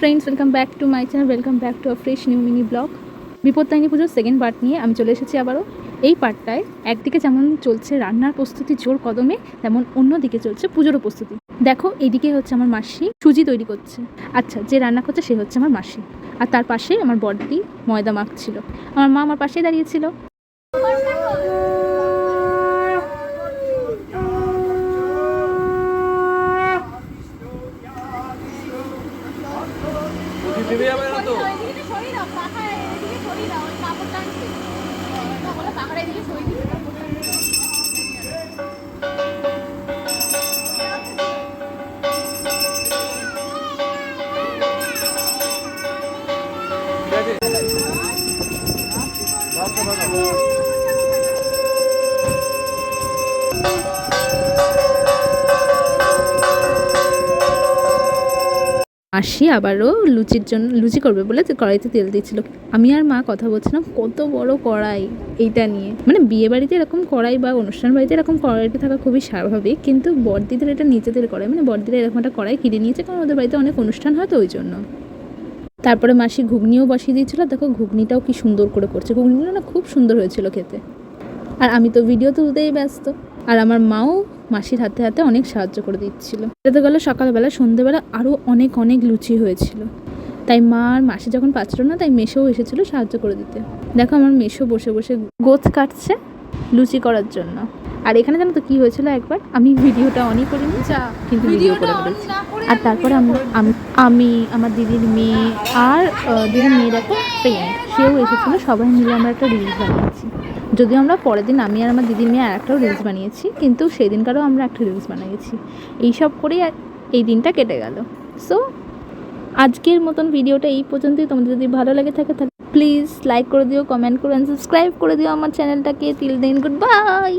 Friends, welcome back to my channel, welcome back to a fresh new mini blog. Bipattarini পুজোর second part নিয়ে আমি চলে এসেছি আবারও। এই পার্টটায় একদিকে যেমন চলছে রান্নার প্রস্তুতি জোর কদমে, তেমন অন্যদিকে চলছে পুজোরও প্রস্তুতি। দেখো, এইদিকে হচ্ছে আমার মাসি সুজি তৈরি করছে। আচ্ছা, যে রান্না করছে সে হচ্ছে আমার মাসি, আর তার পাশে আমার বড়দি ময়দা মাখছিল। আমার মা আমার পাশেই দাঁড়িয়েছিল। মাসি আবারও লুচি করবে বলে কড়াইতে তেল দিচ্ছিল। আমি আর মা কথা বলছিলাম কত বড় কড়াই এইটা নিয়ে। মানে বিয়ে বাড়িতে এরকম কড়াই বা অনুষ্ঠান বাড়িতে এরকম কড়াইটা থাকা খুবই স্বাভাবিক, কিন্তু বড়দিদের এটা নিজেদের কড়াই, মানে বড়দিরা এরকম একটা কড়াই কিনে নিয়েছে, কারণ ওদের বাড়িতে অনেক অনুষ্ঠান হয় তো ওই জন্য। তারপরে মাসি ঘুগনিও বসিয়ে দিয়েছিল। দেখো ঘুগনিটাও কি সুন্দর করে করছে, ঘুগনিটা না খুব সুন্দর হয়েছিল খেতে। আর আমি তো ভিডিও তুলতেই ব্যস্ত, আর আমার মাও মাসির হাতে হাতে অনেক সাহায্য করে দিচ্ছিল। এটা তো গেল সকালবেলা। সন্ধ্যেবেলা আরও অনেক অনেক লুচি হয়েছিল, তাই মা আর মাসি যখন পাচ্ছিল না, তাই মেসোও এসেছিলো সাহায্য করে দিতে। দেখো আমার মেসো বসে বসে গোছ কাটছে লুচি করার জন্য। আর এখানে জানো তো কী হয়েছিল, একবার আমি ভিডিওটা অনই করিনি, কিন্তু ভিডিও করে ফেলেছি। আর তারপরে আমি আমার দিদির মেয়ে আর দিদির মেয়ের একটা ফ্রেন্ড, সেও এসেছিলো। সবাই মিলে আমরা একটা রিলস বানিয়েছি। যদিও আমরা পরের দিন আমি আর আমার দিদির মেয়ে আর একটাও রিলস বানিয়েছি, কিন্তু সেই দিনকারও আমরা একটা রিলস বানিয়েছি। এইসব করেই এই দিনটা কেটে গেল। সো আজকের মতন ভিডিওটা এই পর্যন্তই। তোমাদের যদি ভালো লাগে থাকে তাহলে প্লিজ লাইক করে দিও, কমেন্ট করে সাবস্ক্রাইব করে দিও আমার চ্যানেলটাকে। Till then, good by.